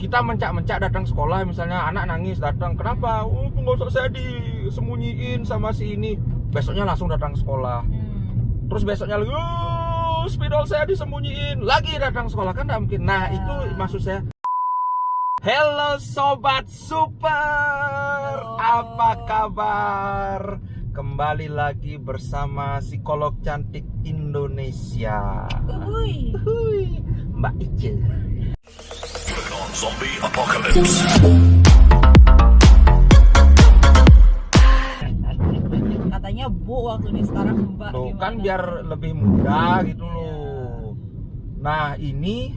kita mencak-mencak datang sekolah, misalnya anak nangis datang, kenapa? Penggosok saya disembunyiin sama si ini. Besoknya langsung datang sekolah. Terus besoknya lagi, spidol saya disembunyiin, lagi datang sekolah, kan nggak mungkin. Nah itu maksud saya. Halo Sobat Super, apa kabar? Kembali lagi bersama psikolog cantik Indonesia, Mbak Ice. Zombie Apocalypse. Katanya Bu waktu ini, sekarang Mbak. Loh, gimana? kan biar lebih mudah gitu loh. Nah ini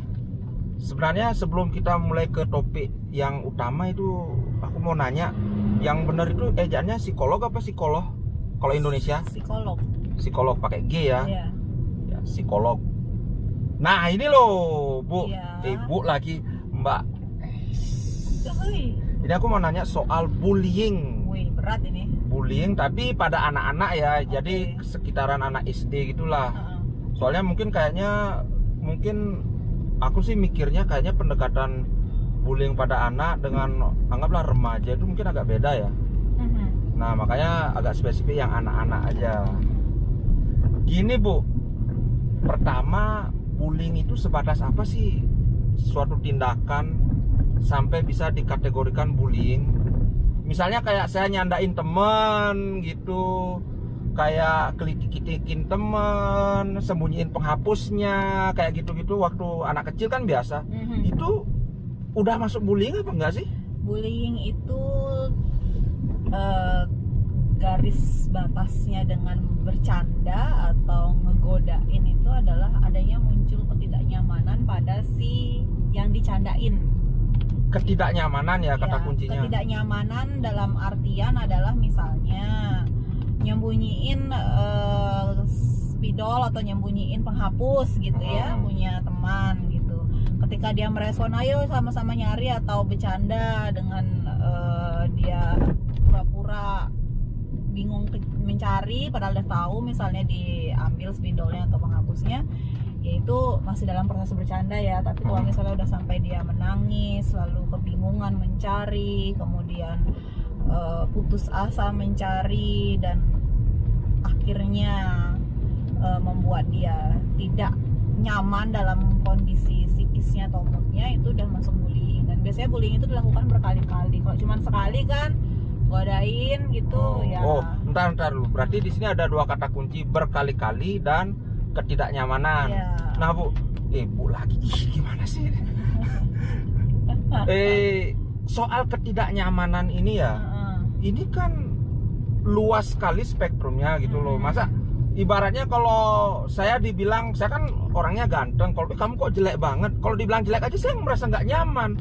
sebenarnya sebelum kita mulai ke topik yang utama itu, aku mau nanya, yang benar itu ejaannya psikolog apa psikolog? Kalau Indonesia? Psikolog. Psikolog pakai G ya? Iya. Ya, psikolog. Nah ini loh Bu, Iya. Bu lagi Mbak. Wih, Ini aku mau nanya soal bullying. berat ini. Bullying tapi pada anak-anak ya, jadi sekitaran anak SD gitulah. Soalnya mungkin aku sih mikirnya kayaknya pendekatan bullying pada anak dengan anggaplah remaja itu mungkin agak beda ya. Nah makanya agak spesifik yang anak-anak aja. Gini Bu, pertama bullying itu sebatas apa sih suatu tindakan sampai bisa dikategorikan bullying? Misalnya kayak saya nyandain temen gitu, kayak kelitik-kelitikin temen, sembunyiin penghapusnya, kayak gitu-gitu waktu anak kecil kan biasa. Itu udah masuk bullying apa enggak sih? Bullying itu garis batasnya dengan bercanda atau ngegodain itu adalah adanya muncul ketidaknyamanan pada si yang dicandain. Ketidaknyamanan ya kata kuncinya. Ketidaknyamanan dalam artian adalah misalnya nyembunyiin spidol atau nyembunyiin penghapus gitu ya, punya teman gitu. Ketika dia merespon ayo sama-sama nyari atau bercanda dengan dia pura-pura bingung mencari padahal udah tahu misalnya diambil spidolnya atau penghapusnya, yaitu masih dalam proses bercanda ya. Tapi kalau misalnya udah sampai dia menangis, lalu kebingungan mencari, kemudian putus asa mencari, dan akhirnya membuat dia tidak nyaman dalam kondisi psikisnya atau moodnya, itu udah masuk bullying. Dan biasanya bullying itu dilakukan berkali-kali. Kalau cuma sekali kan godain gitu ya. Oh, entar dulu. Berarti di sini ada dua kata kunci, berkali-kali dan ketidaknyamanan. Ya. Nah Bu, Bu lagi gimana sih? Soal ketidaknyamanan ini ya, ini kan luas sekali spektrumnya gitu loh. Masa ibaratnya kalau saya dibilang, saya kan orangnya ganteng, kalau kamu kok jelek banget, kalau dibilang jelek aja saya merasa nggak nyaman.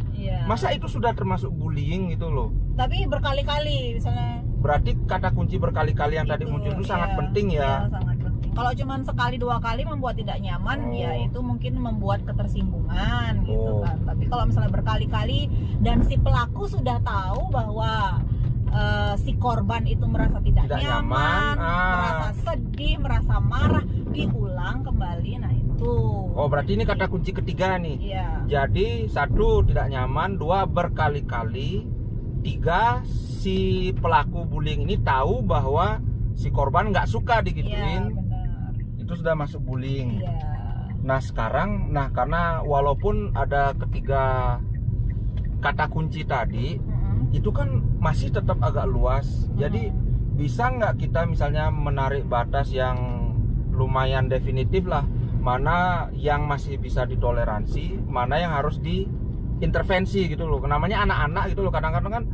Masa itu sudah termasuk bullying gitu loh? Tapi berkali-kali misalnya. Berarti kata kunci berkali-kali yang tadi muncul itu sangat penting ya. Sangat penting. Kalau cuma sekali dua kali membuat tidak nyaman, ya itu mungkin membuat ketersinggungan gitu kan. Tapi kalau misalnya berkali-kali dan si pelaku sudah tahu bahwa si korban itu merasa tidak nyaman, merasa sedih, merasa marah, diulang kembali, nah itu. Oh berarti ini kata kunci ketiga nih. Iya. Jadi satu tidak nyaman, dua berkali-kali, tiga si pelaku bullying ini tahu bahwa si korban nggak suka digituin. Iya, benar. Itu sudah masuk bullying. Iya. Nah sekarang, karena walaupun ada ketiga kata kunci tadi, itu kan masih tetap agak luas. Jadi bisa nggak kita misalnya menarik batas yang lumayan definitif lah, mana yang masih bisa ditoleransi, mana yang harus diintervensi gitu loh. Namanya anak-anak gitu loh, kadang-kadang kan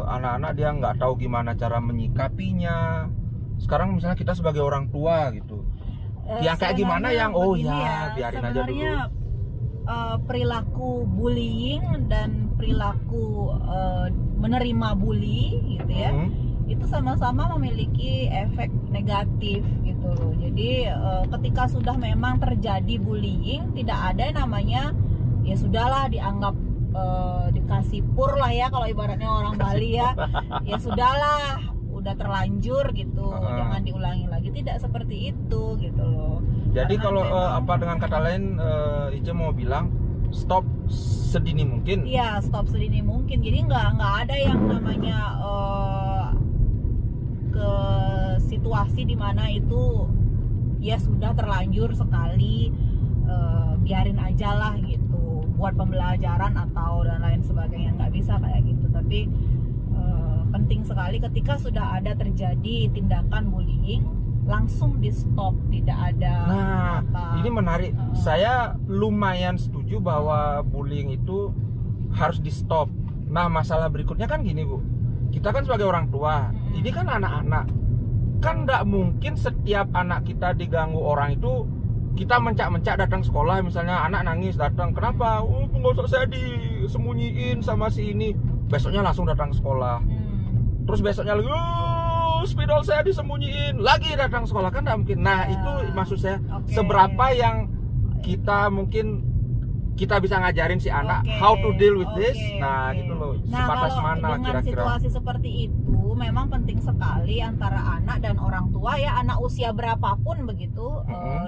anak-anak dia nggak tahu gimana cara menyikapinya. Sekarang misalnya kita sebagai orang tua gitu, yang kayak gimana yang biarin aja dulu. Perilaku bullying dan perilaku menerima bully gitu ya, itu sama-sama memiliki efek negatif gitu loh. Jadi ketika sudah memang terjadi bullying, tidak ada yang namanya ya sudahlah dianggap dikasih pur lah ya, kalau ibaratnya orang Bali ya. Ya sudahlah, udah terlanjur gitu, jangan diulangi lagi. Tidak seperti itu gitu loh. Jadi Karena kalau memang, dengan kata lain Ica mau bilang stop sedini mungkin. Iya, stop sedini mungkin. Jadi nggak ada yang namanya ke situasi dimana itu ya sudah terlanjur sekali, biarin aja lah gitu, buat pembelajaran atau dan lain sebagainya. Nggak bisa kayak gitu. Tapi penting sekali ketika sudah ada terjadi tindakan bullying, langsung di stop, tidak ada. Nah, ini menarik. Saya lumayan setuju bahwa bullying itu harus di stop. Nah, masalah berikutnya kan gini, Bu. Kita kan sebagai orang tua, ini kan anak-anak. Kan nggak mungkin setiap anak kita diganggu orang itu kita mencak-mencak datang sekolah, misalnya anak nangis datang, kenapa? Oh, penggosok saya disembunyiin sama si ini. Besoknya langsung datang ke sekolah. Terus besoknya lagi, spidol saya disembunyiin, lagi datang sekolah, kan nggak mungkin. Nah, itu maksud saya, seberapa yang kita mungkin kita bisa ngajarin si anak how to deal with this. Nah, gitu loh. Sebatas mana dengan kira-kira situasi seperti itu memang penting sekali antara anak dan orang tua ya, anak usia berapapun begitu,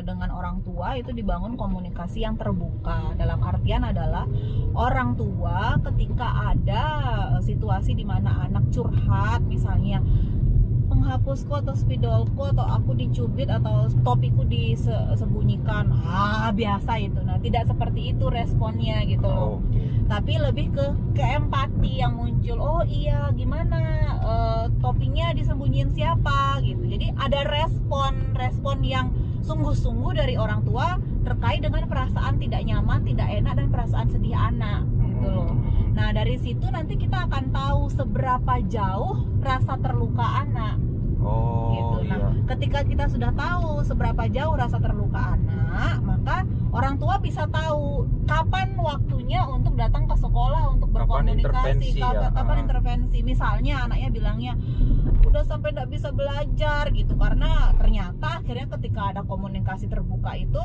dengan orang tua itu dibangun komunikasi yang terbuka. Dalam artian adalah orang tua ketika ada situasi di mana anak curhat, misalnya penghapusku atau spidolku atau aku dicubit atau topiku disembunyikan, biasa itu. Nah, tidak seperti itu responnya gitu loh. Tapi lebih ke empati yang muncul. Oh iya, gimana topinya disembunyiin siapa gitu. Jadi ada respon yang sungguh-sungguh dari orang tua terkait dengan perasaan tidak nyaman, tidak enak, dan perasaan sedih anak gitu loh. Nah, dari situ nanti kita akan tahu seberapa jauh rasa terluka anak. Gitu. Nah, ketika kita sudah tahu seberapa jauh rasa terluka anak, maka orang tua bisa tahu kapan waktunya untuk datang ke sekolah untuk berkomunikasi, kapan intervensi. Misalnya anaknya bilangnya udah sampai nggak bisa belajar gitu, karena ternyata akhirnya ketika ada komunikasi terbuka itu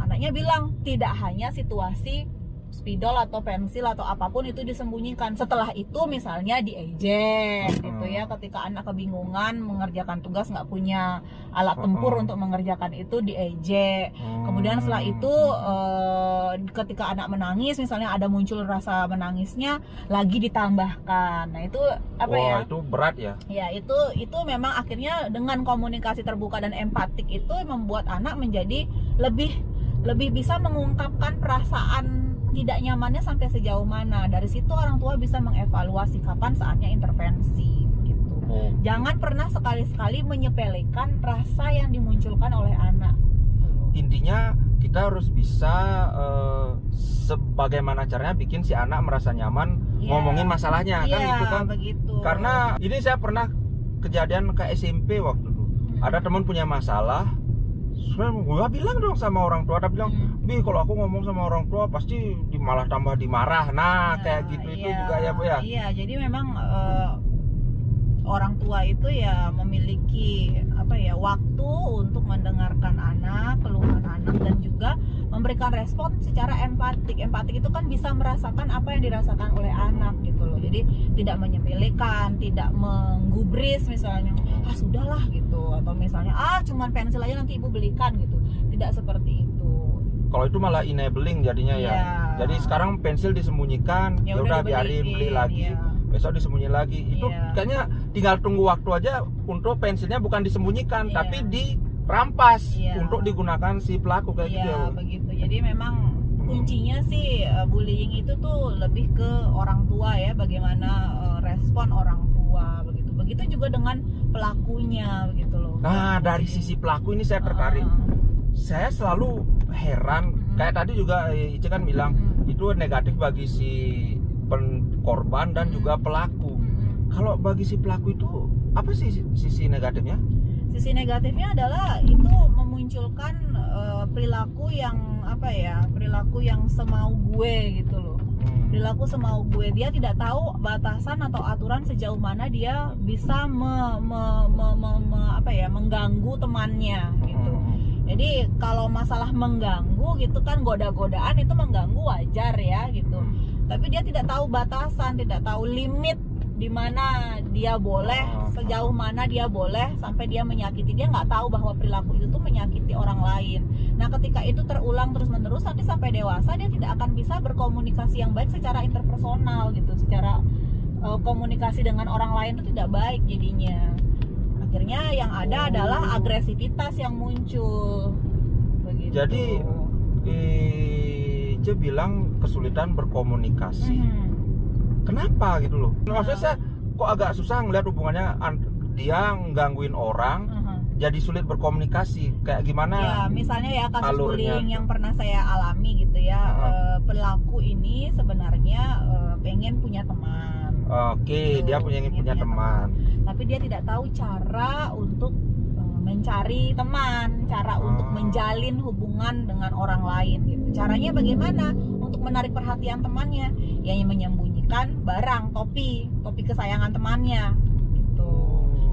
anaknya bilang tidak hanya situasi spidol atau pensil atau apapun itu disembunyikan. Setelah itu misalnya diejek gitu ya, ketika anak kebingungan mengerjakan tugas, nggak punya alat tempur untuk mengerjakan itu, diejek. Kemudian setelah itu ketika anak menangis misalnya, ada muncul rasa menangisnya, lagi ditambahkan. Nah, itu apa ya? Itu berat ya? Ya, itu memang akhirnya dengan komunikasi terbuka dan empatik itu membuat anak menjadi lebih bisa mengungkapkan perasaan tidak nyamannya sampai sejauh mana. Dari situ orang tua bisa mengevaluasi kapan saatnya intervensi gitu. Jangan pernah sekali-sekali menyepelekan rasa yang dimunculkan oleh anak. Intinya kita harus bisa sebagaimana caranya bikin si anak merasa nyaman ngomongin masalahnya, kan gitu kan. Begitu. Karena ini saya pernah kejadian ke SMP waktu itu. Ada teman punya masalah, gue bilang dong sama orang tua, dia bilang, Bi, kalau aku ngomong sama orang tua pasti malah tambah dimarah. Nah, kayak gitu itu juga ya, Bu ya. Iya, jadi memang orang tua itu ya memiliki waktu untuk mendengarkan anak, keluhan anak, dan juga memberikan respon secara empatik. Empatik itu kan bisa merasakan apa yang dirasakan oleh anak gitu loh. Jadi tidak menyepelekan, tidak menggubris misalnya, sudahlah gitu, atau misalnya cuman pensil aja nanti ibu belikan gitu. Tidak seperti itu. Kalau itu malah enabling jadinya ya. Jadi sekarang pensil disembunyikan, ya udah biarin, beli lagi. Besok disembunyiin lagi. Itu kayaknya tinggal tunggu waktu aja untuk pensilnya bukan disembunyikan, tapi dirampas untuk digunakan si pelaku kayak gitu. Begitu. Jadi memang kuncinya sih bullying itu tuh lebih ke orang tua ya, bagaimana respon orang tua begitu. Begitu juga dengan pelakunya begitu loh. Nah, dari sisi pelaku ini saya tertarik. Saya selalu heran, kayak tadi juga Ice kan bilang itu negatif bagi si korban dan juga pelaku. Kalau bagi si pelaku itu apa sih sisi negatifnya? Sisi negatifnya adalah itu memunculkan perilaku yang perilaku yang semau gue gitu loh. Perilaku semau gue, dia tidak tahu batasan atau aturan sejauh mana dia bisa mengganggu temannya gitu. Jadi kalau masalah mengganggu gitu kan, goda-godaan itu mengganggu wajar ya gitu. Tapi dia tidak tahu batasan, tidak tahu limit di mana dia boleh, sejauh mana dia boleh sampai dia menyakiti. Dia nggak tahu bahwa perilaku itu tuh menyakiti orang lain. Nah ketika itu terulang terus-menerus, nanti sampai dewasa dia tidak akan bisa berkomunikasi yang baik secara interpersonal gitu, secara komunikasi dengan orang lain itu tidak baik jadinya. Akhirnya yang ada adalah agresivitas yang muncul. Begitu. Jadi Ica bilang kesulitan berkomunikasi. Kenapa gitu loh? Maksudnya saya kok agak susah ngeliat hubungannya dia gangguin orang, jadi sulit berkomunikasi. Kayak gimana? Ya, misalnya ya kasus alurnya bullying yang pernah saya alami gitu ya. Pelaku ini sebenarnya pengen punya teman. Oke, dia ingin punya teman. Tapi dia tidak tahu cara untuk mencari teman, cara untuk menjalin hubungan dengan orang lain gitu. Caranya bagaimana untuk menarik perhatian temannya? Ya, yang menyembunyikan barang, topi kesayangan temannya gitu.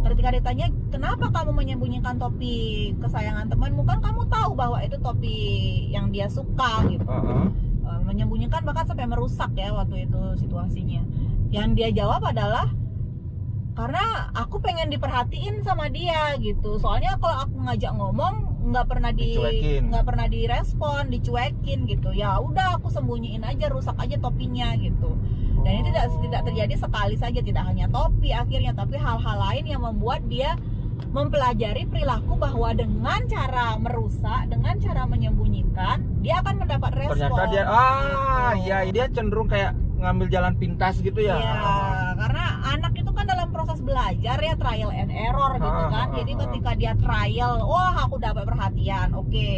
Ketika ditanya, kenapa kamu menyembunyikan topi kesayangan temanmu? Kan kamu tahu bahwa itu topi yang dia suka gitu. Menyembunyikan bahkan sampai merusak ya waktu itu situasinya. Yang dia jawab adalah, karena aku pengen diperhatiin sama dia gitu. Soalnya kalau aku ngajak ngomong nggak pernah direspon, dicuekin gitu. Ya udah aku sembunyiin aja, rusak aja topinya gitu. Dan ini tidak terjadi sekali saja, tidak hanya topi akhirnya, tapi hal-hal lain yang membuat dia mempelajari perilaku bahwa dengan cara merusak, dengan cara menyembunyikan, dia akan mendapat respon. Ternyata dia ya dia cenderung kayak ngambil jalan pintas gitu ya. Iya, karena anak itu kan dalam proses belajar ya, trial and error gitu kan. Jadi ketika dia trial, wah aku dapat perhatian, oke,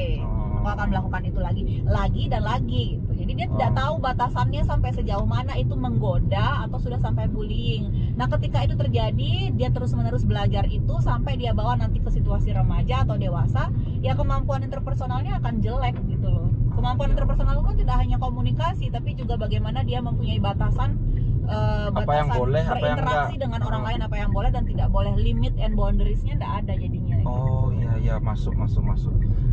aku akan melakukan itu lagi dan lagi gitu. Jadi dia tidak tahu batasannya sampai sejauh mana itu menggoda atau sudah sampai bullying. Nah ketika itu terjadi, dia terus-menerus belajar itu sampai dia bawa nanti ke situasi remaja atau dewasa, ya kemampuan interpersonalnya akan jelek gitu loh. Kemampuan interpersonal itu tidak hanya komunikasi, tapi juga bagaimana dia mempunyai batasan apa yang boleh, berinteraksi dengan orang lain, apa yang boleh dan tidak boleh. Limit and boundariesnya tidak ada jadinya. Oh iya masuk.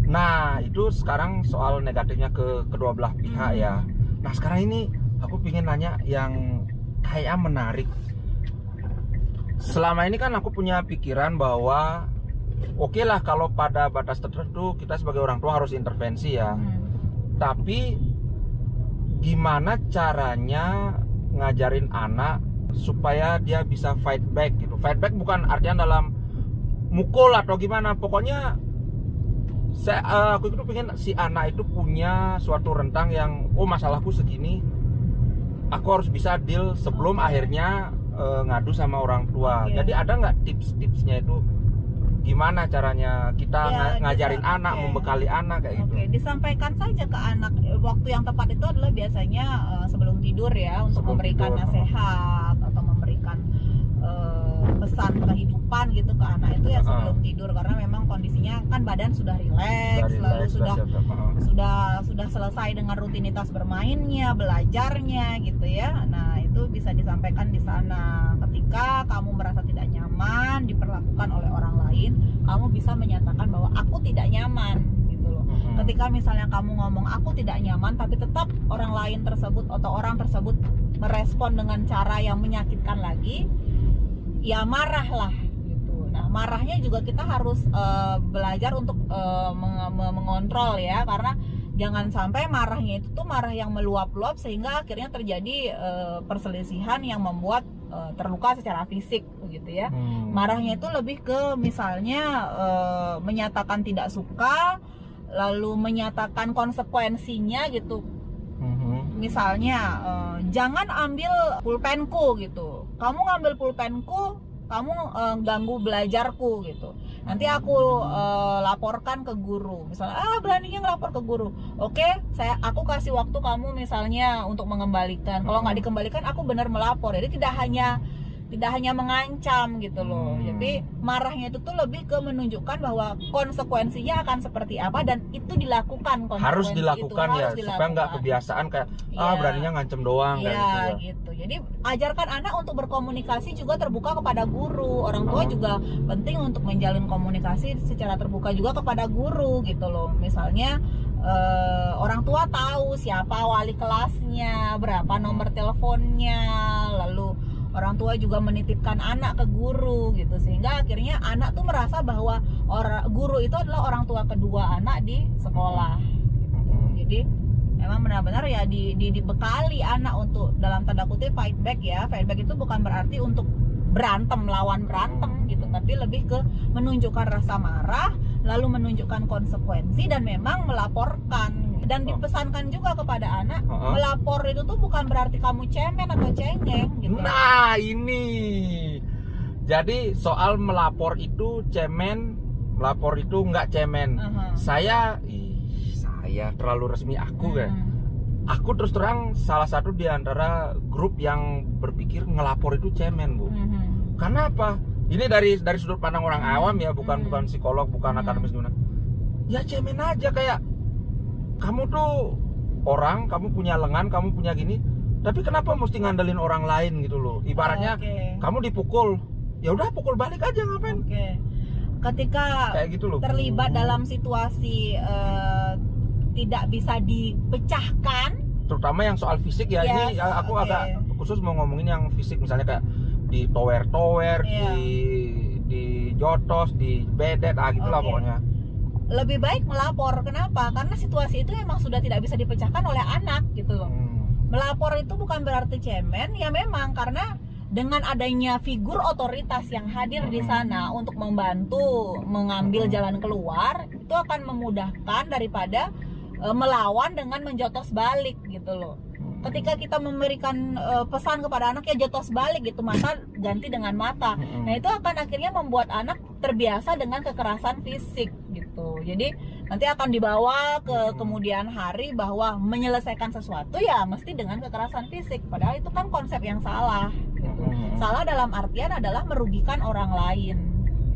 Nah itu sekarang soal negatifnya ke kedua belah pihak ya. Nah sekarang ini aku pengen nanya yang kayak menarik. Selama ini kan aku punya pikiran bahwa oke lah kalau pada batas tertentu kita sebagai orang tua harus intervensi ya. Tapi gimana caranya ngajarin anak supaya dia bisa fight back gitu. Fight back bukan artian dalam mukul atau gimana. Pokoknya aku itu pengen si anak itu punya suatu rentang yang masalahku segini, aku harus bisa deal sebelum akhirnya ngadu sama orang tua. Jadi ada nggak tips-tipsnya itu? Gimana caranya kita ngajarin anak, membekali anak kayak gitu? Disampaikan saja ke anak. Waktu yang tepat itu adalah biasanya sebelum tidur ya, untuk memberikan nasihat atau memberikan pesan kehidupan gitu ke anak itu ya sebelum tidur, karena memang kondisinya kan badan sudah rileks, lalu sudah selesai dengan rutinitas bermainnya, belajarnya gitu ya. Nah itu bisa disampaikan di sana. Ketika kamu merasa tidak nyaman diperlakukan oleh orang lain, kamu bisa menyatakan bahwa aku tidak nyaman gitu loh. Ketika misalnya kamu ngomong aku tidak nyaman, tapi tetap orang lain tersebut atau orang tersebut merespon dengan cara yang menyakitkan lagi, ya marahlah gitu. Nah marahnya juga kita harus belajar untuk mengontrol ya, karena jangan sampai marahnya itu tuh marah yang meluap-luap sehingga akhirnya terjadi perselisihan yang membuat terluka secara fisik begitu ya. Marahnya itu lebih ke misalnya menyatakan tidak suka, lalu menyatakan konsekuensinya gitu. Misalnya jangan ambil pulpenku gitu. Kamu ngambil pulpenku, kamu ganggu belajarku gitu. Nanti aku laporkan ke guru. Misalnya beraninya ngelapor ke guru. Oke, aku kasih waktu kamu misalnya untuk mengembalikan. Kalau nggak dikembalikan aku benar melapor. Jadi tidak hanya mengancam gitu loh. Jadi marahnya itu tuh lebih ke menunjukkan bahwa konsekuensinya akan seperti apa dan itu dilakukan. Harus dilakukan ya, supaya nggak kebiasaan kayak beraninya ngancem doang kayak gitu. Jadi ajarkan anak untuk berkomunikasi juga terbuka kepada guru. Orang tua juga penting untuk menjalin komunikasi secara terbuka juga kepada guru gitu loh. Misalnya orang tua tahu siapa wali kelasnya, berapa nomor teleponnya, lalu orang tua juga menitipkan anak ke guru gitu, sehingga akhirnya anak tuh merasa bahwa guru itu adalah orang tua kedua anak di sekolah gitu. Jadi memang benar-benar ya dibekali anak untuk dalam tanda kutip fight back ya. Fight back itu bukan berarti untuk lawan berantem gitu, tapi lebih ke menunjukkan rasa marah, lalu menunjukkan konsekuensi dan memang melaporkan. Dan dipesankan juga kepada anak, melapor itu tuh bukan berarti kamu cemen atau cengeng gitu. Nah ini, jadi soal melapor itu cemen, melapor itu nggak cemen. Saya terlalu resmi aku kan. Aku terus terang salah satu di antara grup yang berpikir ngelapor itu cemen, Bu. Karena apa? Ini dari sudut pandang orang awam ya, bukan psikolog, bukan akademis gimana. Ya cemen aja, kayak kamu tuh orang, kamu punya lengan, kamu punya gini, tapi kenapa mesti ngandelin orang lain gitu loh? Ibaratnya kamu dipukul, ya udah pukul balik aja, ngapain? Ketika kayak gitu loh, terlibat dalam situasi tidak bisa dipecahkan, terutama yang soal fisik ya, ini aku agak khusus mau ngomongin yang fisik, misalnya kayak di tower, di jotos, di bedet, gitulah pokoknya. Lebih baik melapor. Kenapa? Karena situasi itu memang sudah tidak bisa dipecahkan oleh anak gitu loh. Melapor itu bukan berarti cemen, ya memang karena dengan adanya figur otoritas yang hadir di sana untuk membantu mengambil jalan keluar, itu akan memudahkan daripada melawan dengan menjotos balik gitu loh. Ketika kita memberikan pesan kepada anak, ya jotos balik gitu, mata ganti dengan mata. Nah itu akan akhirnya membuat anak terbiasa dengan kekerasan fisik gitu. Jadi nanti akan dibawa ke kemudian hari bahwa menyelesaikan sesuatu ya mesti dengan kekerasan fisik. Padahal itu kan konsep yang salah gitu. Salah dalam artian adalah merugikan orang lain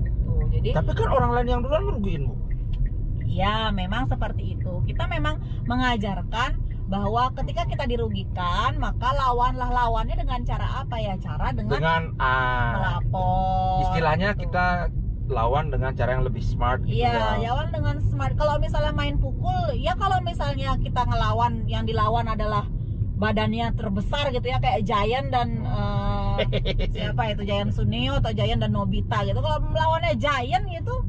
gitu. Jadi tapi kan orang lain yang duluan merugiin, Bu. Ya memang seperti itu. Kita memang mengajarkan bahwa ketika kita dirugikan, maka lawannya dengan cara apa ya? Cara dengan melapor. Istilahnya gitu. Kita lawan dengan cara yang lebih smart gitu. Iya, lawan dengan smart. Kalau misalnya main pukul, ya kalau misalnya kita ngelawan, yang dilawan adalah badannya terbesar gitu ya, kayak Giant dan siapa itu, Giant Suneo atau Giant dan Nobita gitu. Kalau melawannya Giant gitu,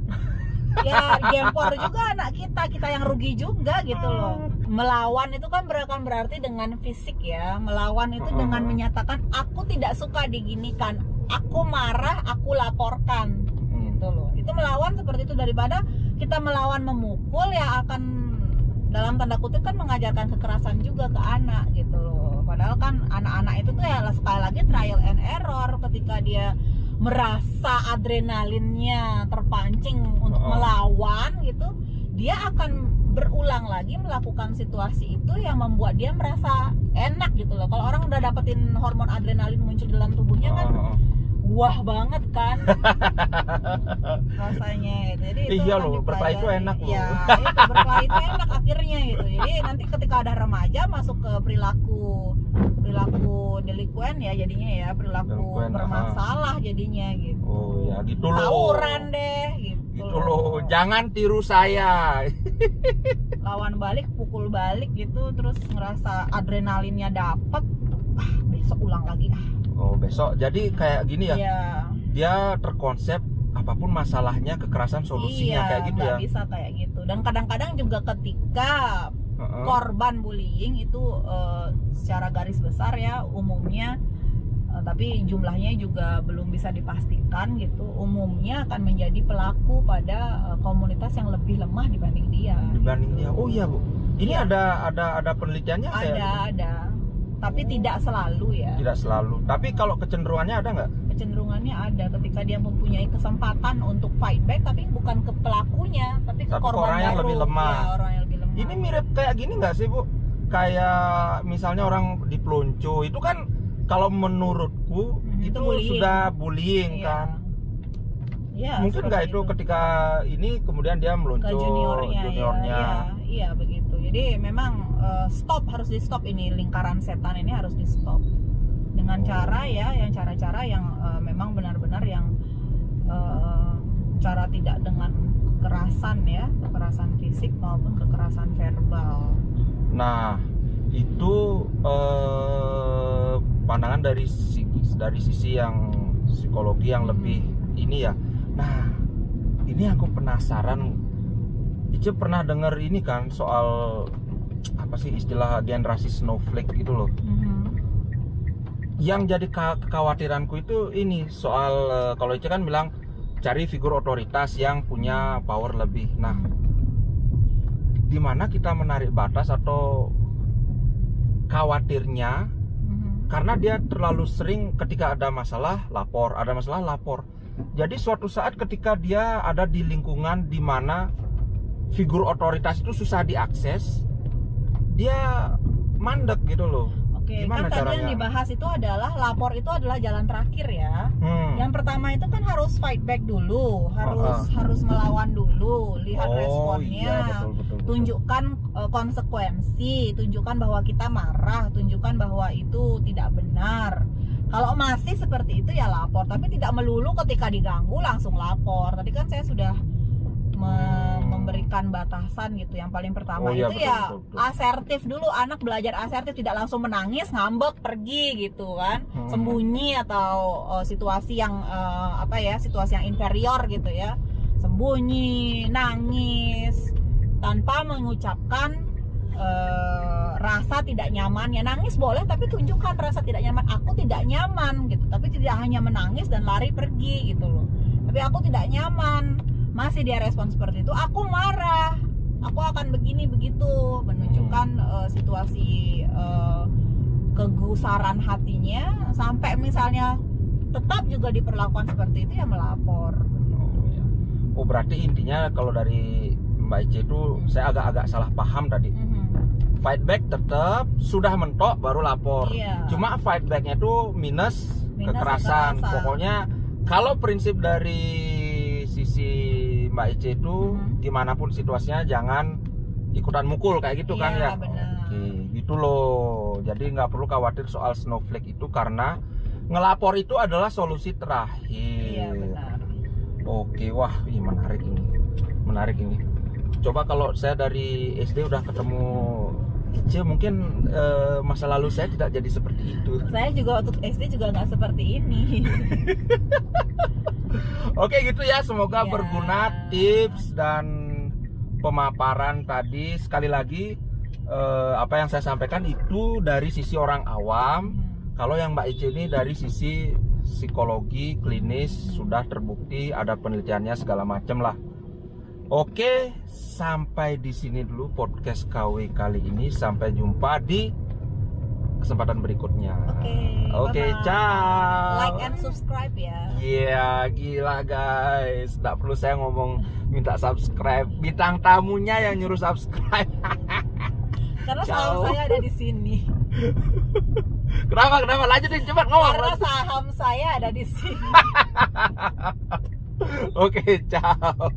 ya gempor juga anak kita yang rugi juga gitu loh. Melawan itu kan berarti dengan fisik ya. Melawan itu dengan menyatakan aku tidak suka diginikan, aku marah, aku laporkan gitu loh. Itu melawan seperti itu, daripada kita melawan memukul ya akan dalam tanda kutip kan mengajarkan kekerasan juga ke anak gitu loh. Padahal kan anak-anak itu tuh ya sekali lagi trial and error. Ketika dia merasa adrenalinnya terpancing untuk melawan gitu, dia akan berulang lagi melakukan situasi itu yang membuat dia merasa enak gitu loh. Kalau orang udah dapetin hormon adrenalin muncul dalam tubuhnya kan wah banget kan rasanya gitu. Jadi itu iya loh, berkelahi itu enak loh. Ya, itu berkelahi itu enak akhirnya gitu. Jadi nanti ketika ada remaja masuk ke perilaku delikuen ya jadinya ya, perilaku bermasalah jadinya gitu. Oh ya gitu loh. Tawuran deh gitu loh. Jangan tiru saya. Lawan balik, pukul balik gitu, terus ngerasa adrenalinnya dapet, besok ulang lagi. Oh besok, jadi kayak gini ya? Iya. Dia terkonsep apapun masalahnya kekerasan solusinya, kayak gitu ya? Iya, bisa kayak gitu. Dan kadang-kadang juga ketika korban bullying itu secara garis besar ya umumnya, tapi jumlahnya juga belum bisa dipastikan gitu, umumnya akan menjadi pelaku pada komunitas yang lebih lemah dibanding dia. Oh iya Bu, ini ya. ada penelitiannya? Ada, tapi tidak selalu ya. Tidak selalu, tapi kalau kecenderungannya ada nggak? Kecenderungannya ada, ketika dia mempunyai kesempatan untuk fight back, tapi bukan ke pelakunya, tapi ke korban orang yang lebih lemah. Ya, orang yang lebih lemah. Ini mirip kayak gini nggak sih Bu? Kayak misalnya orang dipelonco, itu kan kalau menurutku itu sudah bullying kan? Ya, mungkin nggak itu ketika ini kemudian dia melonco ke juniornya. Iya begitu. Jadi memang harus di stop ini, lingkaran setan ini harus di stop dengan cara cara-cara yang memang benar-benar yang cara tidak dengan kekerasan fisik maupun kekerasan verbal. Nah itu pandangan dari dari sisi yang psikologi yang lebih ini ya. Nah, ini aku penasaran. Ica pernah dengar ini kan soal apa sih istilah generasi snowflake gitu loh. Yang jadi kekhawatiranku itu ini soal kalau Ica kan bilang cari figur otoritas yang punya power lebih. Nah, di mana kita menarik batas atau khawatirnya karena dia terlalu sering ketika ada masalah lapor, ada masalah lapor. Jadi suatu saat ketika dia ada di lingkungan di mana figur otoritas itu susah diakses, dia mandek gitu loh. Oke, Gimana kan tadi caranya? yang dibahas itu adalah lapor itu adalah jalan terakhir ya. Yang pertama itu kan harus fight back dulu, harus melawan dulu, lihat responnya, betul. tunjukkan konsekuensi, tunjukkan bahwa kita marah, tunjukkan bahwa itu tidak benar. Kalau masih seperti itu ya lapor, tapi tidak melulu ketika diganggu langsung lapor. Tadi kan saya sudah memberikan batasan gitu. Yang paling pertama betul. Asertif dulu, anak belajar asertif, tidak langsung menangis, ngambek, pergi gitu kan, sembunyi atau situasi yang situasi yang inferior gitu ya, sembunyi, nangis tanpa mengucapkan rasa tidak nyaman. Ya nangis boleh tapi tunjukkan rasa tidak nyaman, aku tidak nyaman gitu, tapi tidak hanya menangis dan lari pergi gitu loh, tapi aku tidak nyaman. Masih dia respon seperti itu, aku marah, aku akan begini begitu, menunjukkan situasi kegusaran hatinya, sampai misalnya tetap juga diperlakukan seperti itu ya melapor. Oh berarti intinya kalau dari Mbak Ica itu saya agak salah paham tadi. Fight back tetap, sudah mentok baru lapor. Cuma fight backnya itu minus kekerasan. Pokoknya kalau prinsip dari sisi Mbak Ica itu dimanapun situasinya jangan ikutan mukul kayak gitu kan ya. Benar. Oke, gitu loh. Jadi nggak perlu khawatir soal snowflake itu karena ngelapor itu adalah solusi terakhir. Iya benar. Oke, wah, menarik ini. Coba kalau saya dari SD udah ketemu Ica, mungkin masa lalu saya tidak jadi seperti itu. Saya juga waktu SD juga nggak seperti ini. Oke gitu ya, semoga berguna tips dan pemaparan tadi. Sekali lagi apa yang saya sampaikan itu dari sisi orang awam. Kalau yang Mbak Ica ini dari sisi psikologi klinis, sudah terbukti, ada penelitiannya segala macam lah. Oke, sampai di sini dulu podcast KW kali ini. Sampai jumpa di kesempatan berikutnya. Oke, ciao. Like and subscribe ya. Iya, gila guys. Nggak perlu saya ngomong minta subscribe. Bintang tamunya yang nyuruh subscribe. Karena saham saya ada di sini. Kenapa? Lanjutin, cepat ngomong. Karena saham saya ada di sini. Oke, ciao.